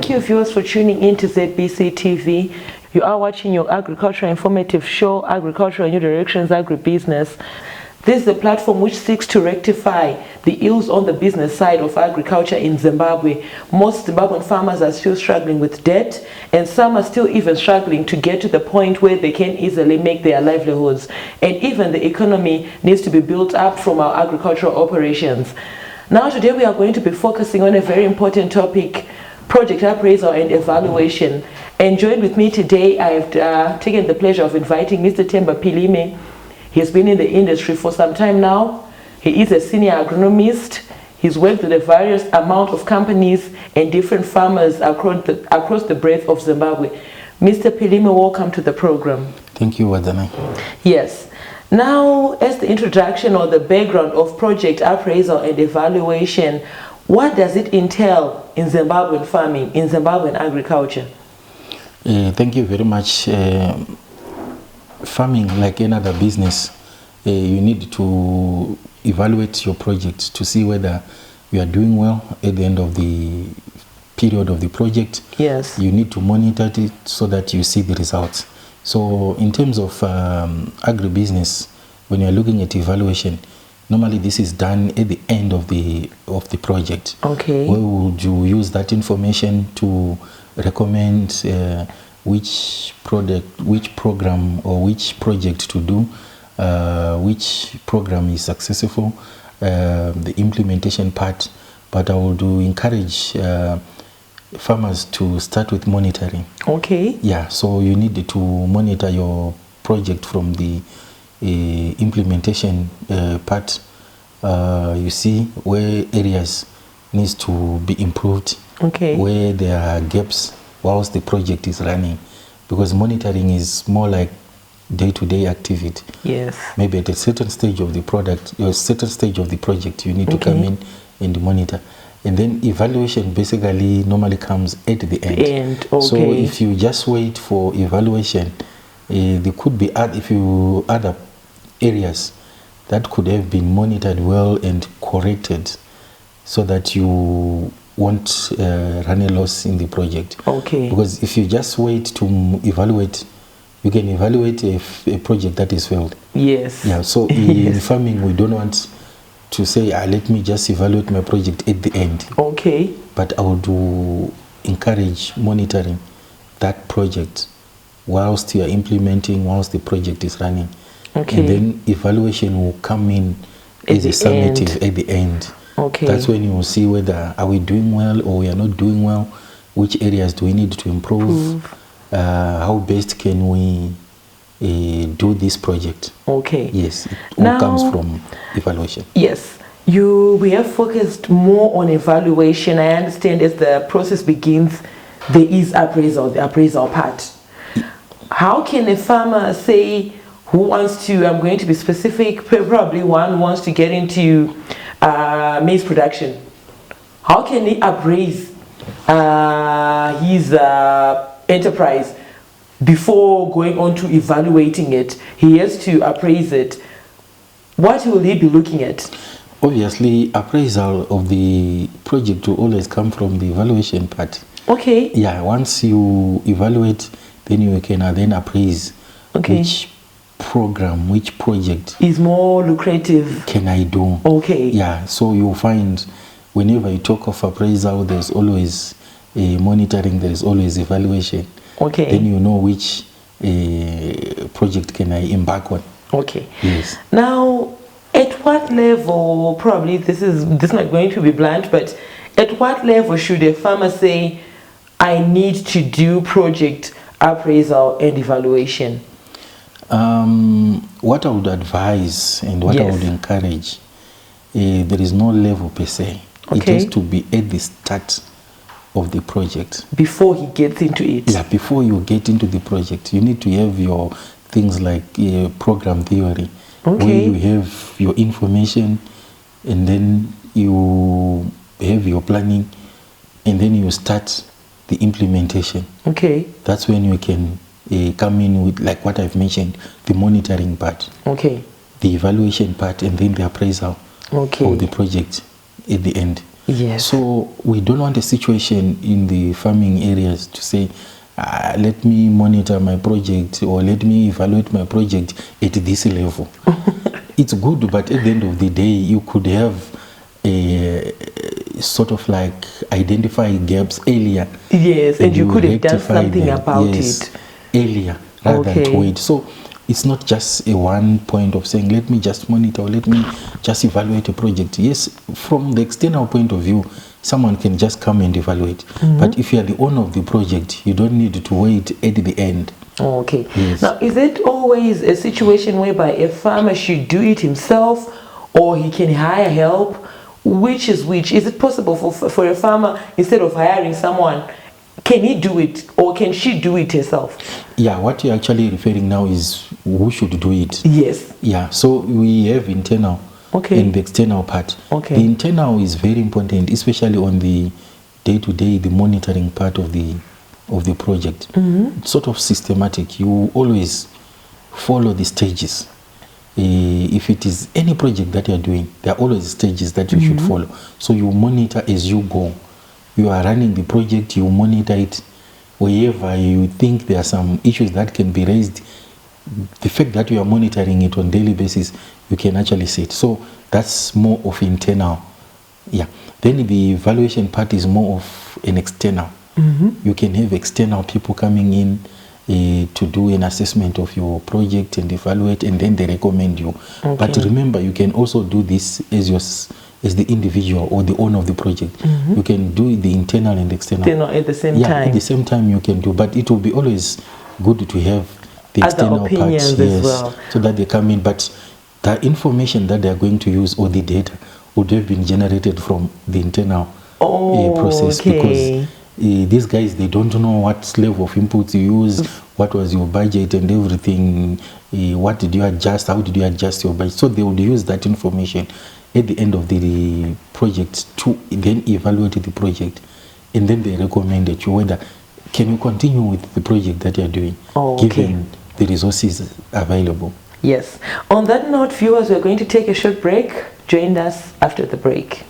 Thank you, viewers, for tuning in to ZBC TV. You are watching your agricultural informative show, Agricultural New Directions, Agri-Business. This is a platform which seeks to rectify the ills on the business side of agriculture in Zimbabwe. Most Zimbabwean farmers are still struggling with debt, and some are still even struggling to get to the point where they can easily make their livelihoods. And even the economy needs to be built up from our agricultural operations. Now today we are going to be focusing on a very important topic, project appraisal and evaluation. And joined with me today, I've taken the pleasure of inviting Mr. Temba Pilime. He's been in the industry for some time now. He is a senior agronomist. He's worked with a various amount of companies and different farmers across the breadth of Zimbabwe. Mr. Pilime, welcome to the program. Thank you, Wadzanai. Yes. Now, as the introduction or the background of project appraisal and evaluation, what does it entail in Zimbabwean farming, in Zimbabwean agriculture? Thank you very much. Farming, like any other business, you need to evaluate your project to see whether you are doing well at the end of the period of the project. Yes. You need to monitor it so that you see the results. So in terms of agribusiness, when you're looking at evaluation, normally this is done at the end of the project. Okay. Where would you use that information to recommend which product, which program or which project to do, which program is successful, the implementation part. But I would encourage farmers to start with monitoring. Okay. Yeah, so you need to monitor your project from the implementation part. You see where areas needs to be improved. Okay. Where there are gaps whilst the project is running, because monitoring is more like day-to-day activity. Yes. Maybe at a certain stage of the product, or a certain stage of the project, you need to come in and monitor. And then evaluation basically normally comes at the end. Okay. So if you just wait for evaluation, there could be other areas that could have been monitored well and corrected so that you won't run a loss in the project. Okay. Because if you just wait to evaluate, you can evaluate a project that is failed. Yes. Yeah. So in farming, we don't want to say, let me just evaluate my project at the end. Okay. But I would encourage monitoring that project whilst you are implementing, whilst the project is running. Okay. And then evaluation will come in as a summative at the end. Okay. That's when you will see whether are we doing well or we are not doing well, which areas do we need to improve, how best can we do this project. Okay. Yes, it all comes from evaluation. Yes. We have focused more on evaluation. I understand as the process begins, there is appraisal, the appraisal part. How can a farmer say who wants to, I'm going to be specific, probably one wants to get into maize production. How can he appraise his enterprise before going on to evaluating it? He has to appraise it. What will he be looking at? Obviously, appraisal of the project will always come from the evaluation part. Okay. Yeah, once you evaluate, then you can then appraise which program, which project is more lucrative can I do. Okay. Yeah, so you'll find whenever you talk of appraisal, there's always monitoring, there's always evaluation. Okay. Then you know which project can I embark on. Okay. Yes. Now, at what level, probably this is not going to be blunt, but at what level should a farmer say, I need to do project appraisal and evaluation? What I would advise and what I would encourage, there is no level per se. It has to be at the start of the project. Before he gets into it? Yeah, before you get into the project, you need to have your things like program theory, where you have your information and then you have your planning and then you start the implementation. Okay. That's when you can come in with, like what I've mentioned, the monitoring part. Okay. The evaluation part and then the appraisal of the project at the end. Yes. So we don't want a situation in the farming areas to say, let me monitor my project or let me evaluate my project at this level. It's good, but at the end of the day, you could have a sort of like identify gaps earlier. Yes, and you could have done something them, about yes, it earlier rather than to wait. So it's not just a one point of saying, let me just monitor, or let me just evaluate a project. Yes, from the external point of view, someone can just come and evaluate. But if you are the owner of the project, you don't need to wait at the end. Okay. Yes. Now, is it always a situation whereby a farmer should do it himself or he can hire help? Which is which? Is it possible for a farmer, instead of hiring someone, can he do it or can she do it herself? Yeah, what you're actually referring now is who should do it. Yes. Yeah, so we have internal and the external part. Okay. The internal is very important, especially on the day-to-day, the monitoring part of the project. It's sort of systematic. You always follow the stages. If it is any project that you're doing, there are always stages that you should follow. So you monitor as you go. You are running the project, you monitor it. Wherever you think there are some issues that can be raised, the fact that you are monitoring it on daily basis, you can actually see it. So that's more of internal. Yeah. Then the evaluation part is more of an external. You can have external people coming in to do an assessment of your project and evaluate, and then they recommend you. But remember, you can also do this as the individual or the owner of the project. You can do the internal and external at the same time. At the same time you can do, but it will be always good to have the external parts, as well, so that they come in. But the information that they are going to use or the data would have been generated from the internal process, because these guys, they don't know what level of inputs you use, what was your budget and everything, what did you adjust, how did you adjust your budget. So they would use that information at the end of the project to then evaluate the project, and then they recommend that you whether can you continue with the project that you are doing, given the resources available. Yes. On that note, viewers, we're going to take a short break. Join us after the break.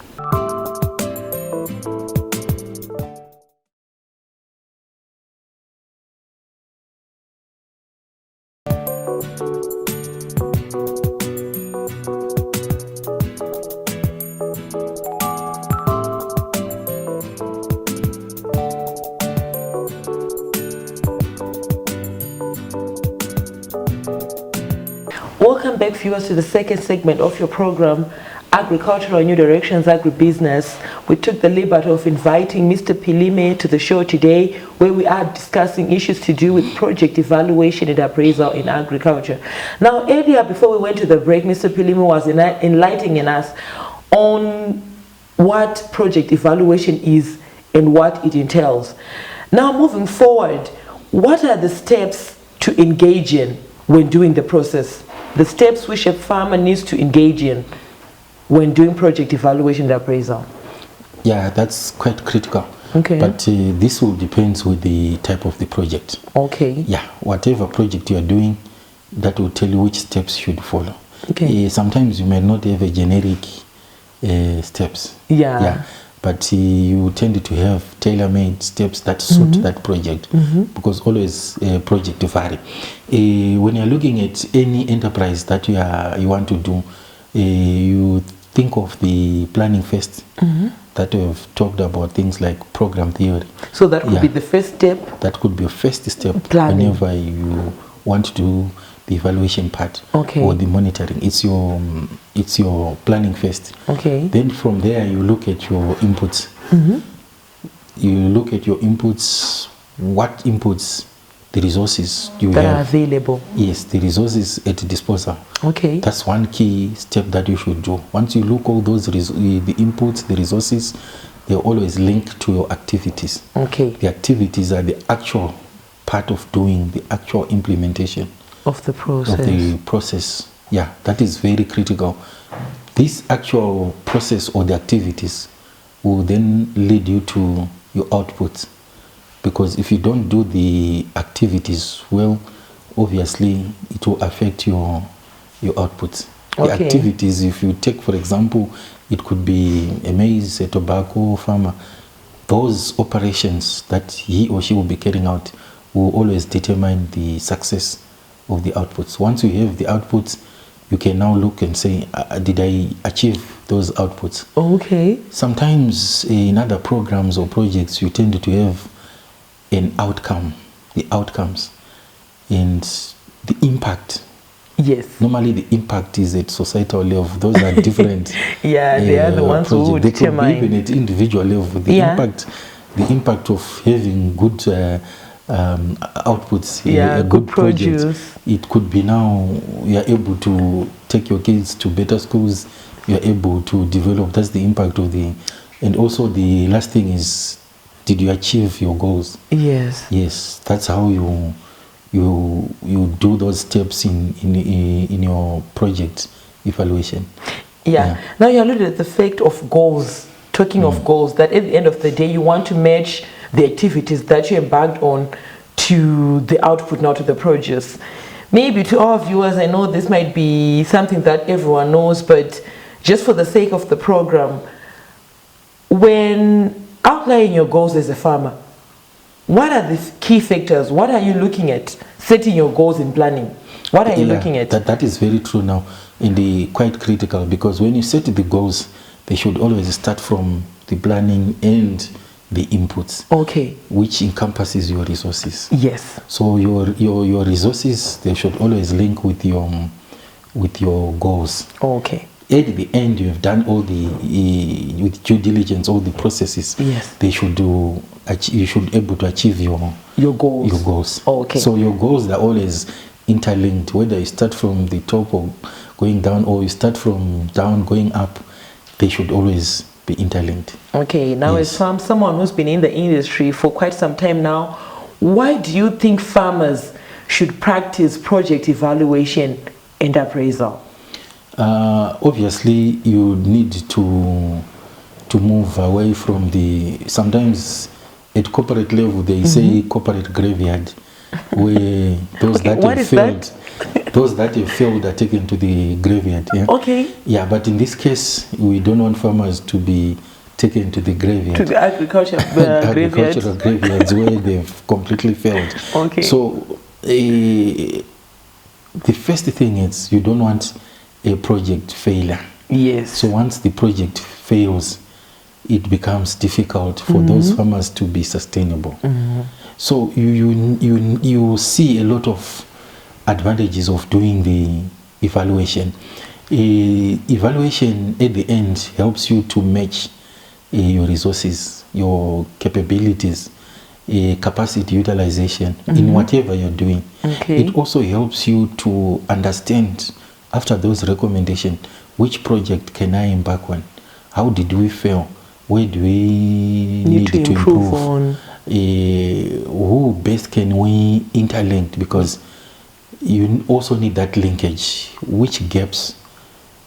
Welcome back, viewers, to the second segment of your program, Agricultural New Directions, Agri-Business. We took the liberty of inviting Mr. Pilime to the show today, where we are discussing issues to do with project evaluation and appraisal in agriculture. Now, earlier, before we went to the break, Mr. Pilime was enlightening us on what project evaluation is and what it entails. Now, moving forward, what are the steps to engage in when doing the process? The steps which a farmer needs to engage in when doing project evaluation and appraisal. Yeah, that's quite critical. Okay. But this will depend with the type of the project. Okay. Yeah, whatever project you are doing, that will tell you which steps you should follow. Okay. Sometimes you may not have a generic steps. Yeah. But you tend to have tailor-made steps that suit that project, because always project vary. When you're looking at any enterprise that you want to do, you think of the planning first. That we've talked about, things like program theory. So that could be the first step. That could be a first step planning. Whenever you want to do the evaluation part or the monitoring. It's your planning first. Okay. Then from there you look at your inputs. You look at your inputs, what inputs, the resources you that have are available. Yes, the resources at disposal. Okay. That's one key step that you should do. Once you look all those the inputs, the resources, they're always linked to your activities. Okay. The activities are the actual part of doing the actual implementation of the process. Yeah, that is very critical. This actual process or the activities will then lead you to your outputs, because if you don't do the activities well, obviously it will affect your outputs. The activities, if you take, for example, it could be a maize, a tobacco farmer, those operations that he or she will be carrying out will always determine the success of the outputs. Once you have the outputs, you can now look and say, did I achieve those outputs? Okay. Sometimes in other programs or projects, you tend to have an outcome, the outcomes, and the impact. Yes. Normally the impact is at societal level. Those are different. Yeah, they are the ones projects. who would determine. They could be even at individual level. The impact of having good outputs, a good produce. Project. It could be now you are able to take your kids to better schools. You are able to develop. That's the impact of the. And also the last thing is, did you achieve your goals? Yes. Yes, that's how you do those steps in your project evaluation. Yeah. Now you alluded at the fact of goals. Talking of goals, that at the end of the day you want to match the activities that you embarked on to the output, now to the produce. Maybe to our viewers, I know this might be something that everyone knows, but just for the sake of the program, when outlining your goals as a farmer, what are the key factors? What are you looking at setting your goals in planning? What are you looking at? That is very true now, and quite critical, because when you set the goals, they should always start from the planning and the inputs. Okay. Which encompasses your resources. Yes. So your resources, they should always link with your goals. Okay. At the end, you have done all the with due diligence, all the processes. Yes. They should do. You should be able to achieve your goals. Your goals. Okay. So your goals are always interlinked. Whether you start from the top or going down, or you start from down going up, they should always be interlinked. Okay. Now, as someone who's been in the industry for quite some time now, why do you think farmers should practice project evaluation and appraisal? Obviously, you need to move away from sometimes at corporate level they say corporate graveyard, where those that have failed, those that have failed are taken to the graveyard. Yeah? Okay. Yeah, but in this case, we don't want farmers to be taken to the graveyard. To the agricultural graveyards where they've completely failed. Okay. So the first thing is you don't want a project failure. Yes. So once the project fails, it becomes difficult for those farmers to be sustainable. So you see a lot of advantages of doing the evaluation. Evaluation at the end helps you to match your resources, your capabilities, capacity utilization in whatever you're doing. Okay. It also helps you to understand, after those recommendations, which project can I embark on? How did we fail? Where do we need to improve on? Who best can we interlink? Because you also need that linkage. Which gaps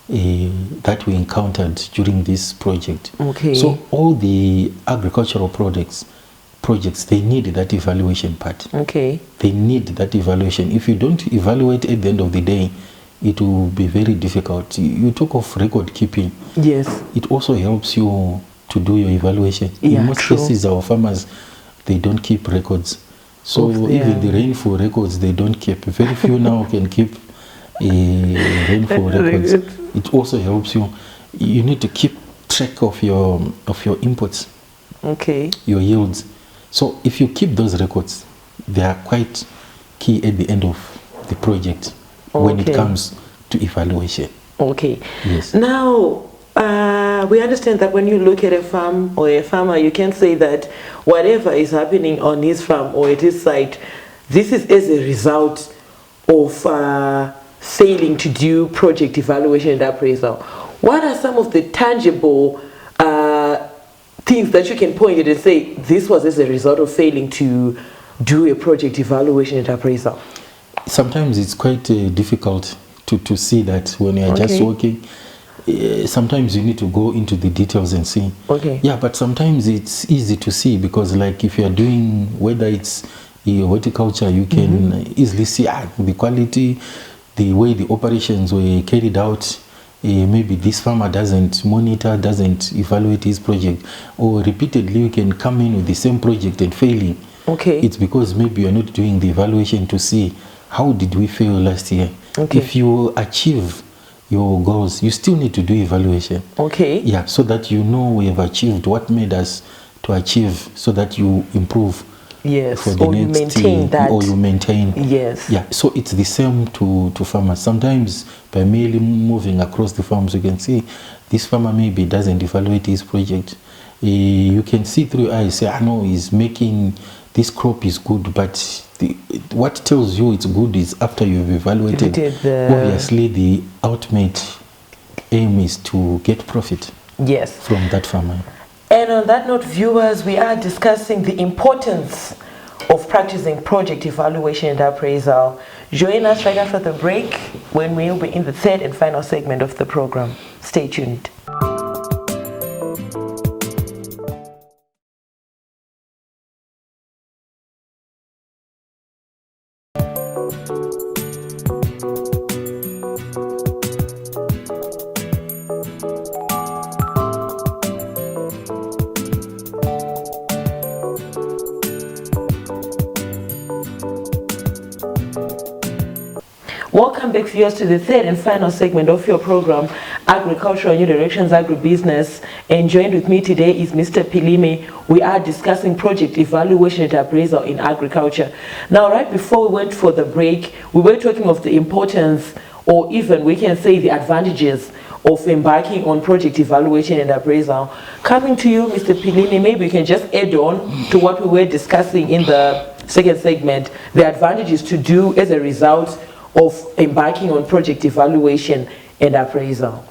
that we encountered during this project? Okay. So all the agricultural projects, they need that evaluation part. Okay. They need that evaluation. If you don't evaluate at the end of the day, it will be very difficult. You talk of record keeping. Yes. It also helps you to do your evaluation. Yeah, in most cases, our farmers, they don't keep records. So even the rainfall records, they don't keep. Very few now can keep rainfall records. It also helps you. You need to keep track of your inputs. Okay. Your yields. So if you keep those records, they are quite key at the end of the project. Okay. When it comes to evaluation. Okay. Yes. Now, we understand that when you look at a farm or a farmer, you can say that whatever is happening on his farm or at his site, this is as a result of failing to do project evaluation and appraisal. What are some of the tangible things that you can point at and say, this was as a result of failing to do a project evaluation and appraisal? Sometimes it's quite difficult to see that when you're just working. Sometimes you need to go into the details and see. Okay. Yeah, but sometimes it's easy to see, because like if you're doing, whether it's horticulture, you can easily see the quality, the way the operations were carried out, maybe this farmer doesn't monitor, doesn't evaluate his project, or repeatedly you can come in with the same project and failing. Okay. It's because maybe you're not doing the evaluation to see how did we fail last year. Okay. If you achieve your goals, you still need to do evaluation. Okay. Yeah, so that you know we have achieved what made us to achieve, so that you improve. Yes, for the or next, you maintain that. Or you maintain. Yes. Yeah, so it's the same to farmers. Sometimes by merely moving across the farms, you can see this farmer maybe doesn't evaluate his project. You can see through your eyes, say, I know he's making, this crop is good, but what tells you it's good is after you've evaluated. Obviously, the ultimate aim is to get profit. Yes. From that farmer. And on that note, viewers, we are discussing the importance of practicing project evaluation and appraisal. Join us right after the break when we will be in the third and final segment of the program. Stay tuned. Welcome back, viewers, to the third and final segment of your program, Agricultural New Directions, Agribusiness. And joined with me today is Mr. Pilime. We are discussing project evaluation and appraisal in agriculture. Now, right before we went for the break, we were talking of the importance, or even we can say the advantages of embarking on project evaluation and appraisal. Coming to you, Mr. Pilime, maybe you can just add on to what we were discussing in the second segment, the advantages to do as a result of embarking on project evaluation and appraisal.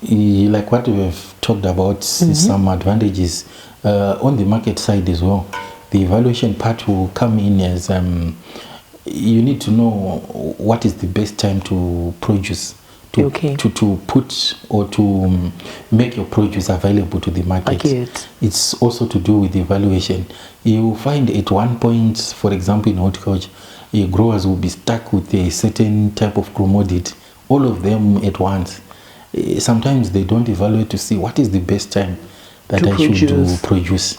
Like what we have talked about, some advantages on the market side as well. The evaluation part will come in as you need to know what is the best time to produce, to put or to make your produce available to the market. It's also to do with the evaluation. You find at one point, for example, in horticulture, growers will be stuck with a certain type of commodity, all of them at once. Sometimes they don't evaluate to see what is the best time that I should produce,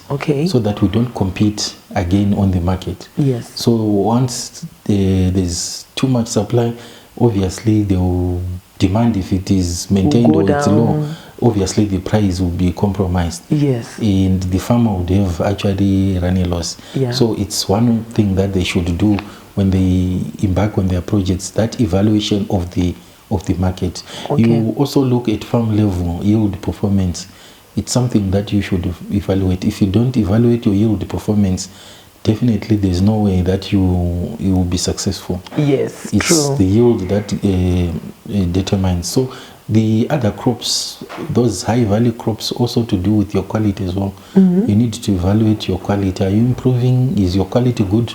so that we don't compete again on the market. Yes. So once there's too much supply, obviously they will demand, if it is maintained or it's low, obviously the price will be compromised. Yes. And the farmer would have actually run a loss. Yeah. So it's one thing that they should do when they embark on their projects, that evaluation of the market. You also look at farm level yield performance. It's something that you should evaluate. If you don't evaluate your yield performance, definitely there's no way that you will be successful. Yes, it's true. The yield that determines. So the other crops, those high value crops, also to do with your quality as well. You need to evaluate your quality. Are you improving? Is your quality good?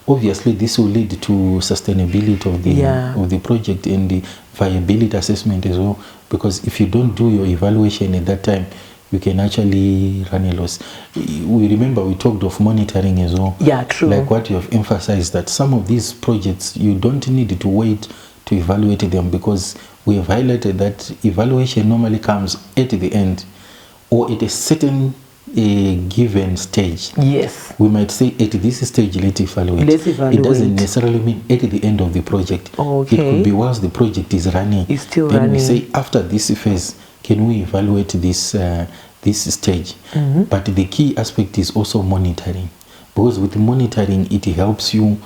Obviously, this will lead to sustainability of the project and the viability assessment as well. Because if you don't do your evaluation at that time, you can actually run a loss. We remember we talked of monitoring as well. Yeah, true. Like what you have emphasized, that some of these projects, you don't need to wait to evaluate them, because we have highlighted that evaluation normally comes at the end or at a certain given stage. Yes. We might say at this stage, let's evaluate. It doesn't necessarily mean at the end of the project. It could be whilst the project is running. It's still then running. We say after this phase, can we evaluate this stage? But the key aspect is also monitoring, because with monitoring it helps you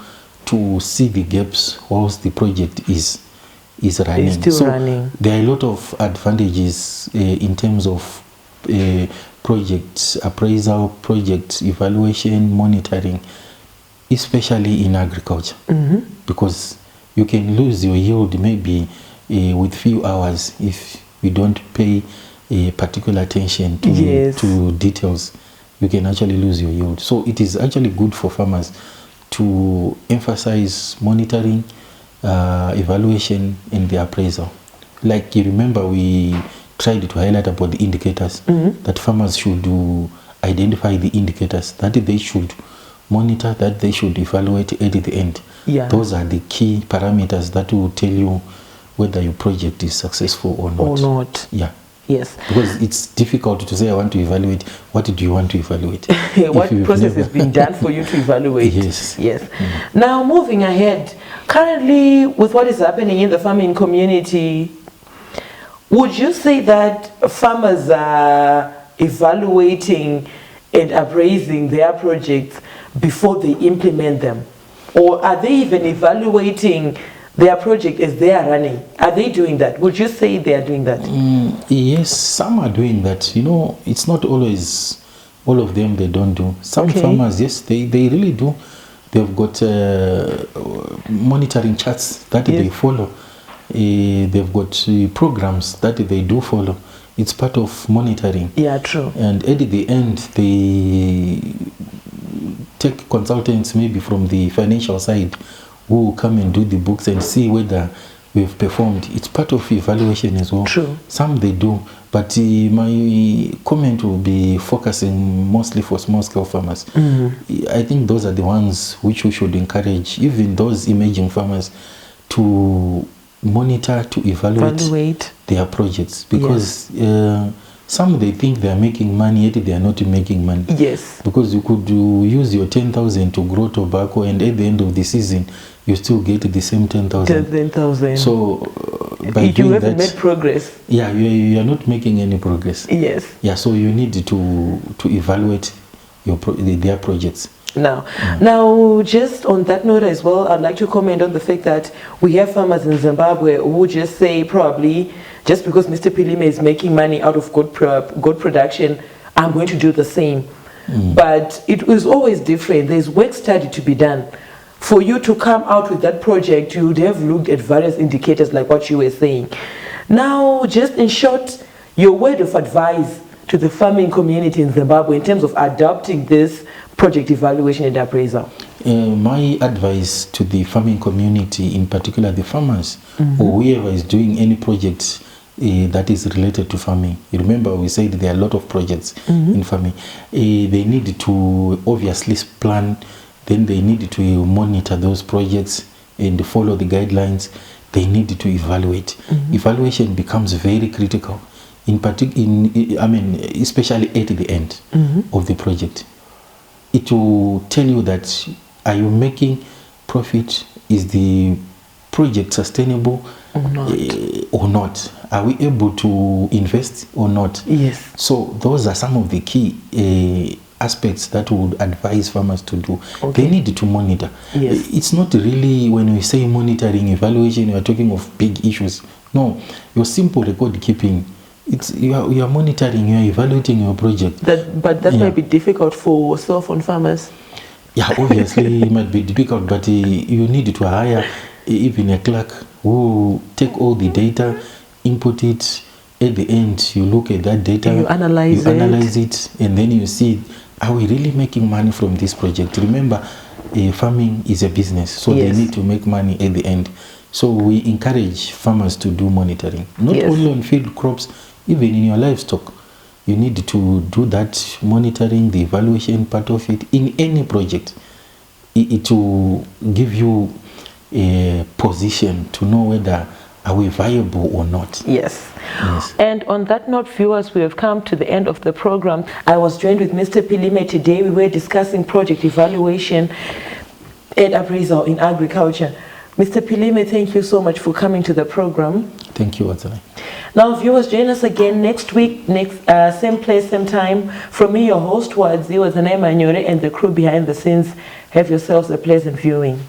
to see the gaps whilst the project is running. It's still running. There are a lot of advantages in terms of project appraisal, project evaluation, monitoring, especially in agriculture, because you can lose your yield maybe with few hours if you don't pay particular attention to details. You can actually lose your yield. So it is actually good for farmers to emphasize monitoring, evaluation, and the appraisal. Like you remember, we tried to highlight about the indicators, that farmers should identify the indicators that they should monitor, that they should evaluate at the end. Yeah. Those are the key parameters that will tell you whether your project is successful or not. Or not. Yeah. Yes. Because it's difficult to say, I want to evaluate. What do you want to evaluate? What process has been done for you to evaluate? Yes. Yes. Now, moving ahead, currently with what is happening in the farming community, would you say that farmers are evaluating and appraising their projects before they implement them? Or are they even evaluating their project as they are running? Are they doing that? Would you say they are doing that? Yes, some are doing that. You know, it's not always all of them they don't do. Some farmers, yes, they really do. They've got monitoring charts that they follow. They've got programs that they do follow. It's part of monitoring. Yeah, true. And at the end, they take consultants maybe from the financial side who will come and do the books and see whether we've performed. It's part of evaluation as well. True. Some they do, but my comment will be focusing mostly for small-scale farmers. I think those are the ones which we should encourage, even those emerging farmers, to monitor, to evaluate their projects, because some they think they are making money, yet they are not making money. Yes. Because you could use your 10,000 to grow tobacco, and at the end of the season, you still get the same 10,000. 10,000. So by you doing haven't that, made progress. Yeah, you are not making any progress. Yes. Yeah, so you need to evaluate their projects. Now, just on that note as well, I'd like to comment on the fact that we have farmers in Zimbabwe who just say, probably, just because Mr. Pilime is making money out of good production, I'm going to do the same. But it was always different. There's work study to be done. For you to come out with that project, you would have looked at various indicators like what you were saying. Now, just in short, your word of advice to the farming community in Zimbabwe in terms of adopting this project evaluation and appraisal? My advice to the farming community, in particular the farmers, or whoever is doing any project that is related to farming. You remember we said there are a lot of projects in farming. They need to obviously plan, then they need to monitor those projects and follow the guidelines. They need to evaluate. Evaluation becomes very critical, especially at the end of the project. It will tell you that, are you making profit? Is the project sustainable or not? Are we able to invest or not? Yes. So those are some of the key aspects that would advise farmers to do. They need to monitor. Yes. It's not really, when we say monitoring, evaluation, we are talking of big issues. No, your simple record keeping, you are monitoring, you are evaluating your project. But that might be difficult for cell phone farmers. Yeah, obviously it might be difficult, but you need to hire even a clerk who take all the data, input it. At the end, you look at that data, you analyze it, and then you see, are we really making money from this project? Remember, farming is a business, so they need to make money at the end. So we encourage farmers to do monitoring, not only on field crops, even in your livestock. You need to do that monitoring, the evaluation part of it in any project. It will give you a position to know whether are we viable or not. Yes. And on that note, viewers, we have come to the end of the program. I was joined with Mr. Pilime today. We were discussing project evaluation and appraisal in agriculture. Mr. Pilime, thank you so much for coming to the program. Thank you, Wadzanai. Now, viewers, join us again next week, same place, same time. From me, your host, Wadzanai Manyore, and the crew behind the scenes. Have yourselves a pleasant viewing.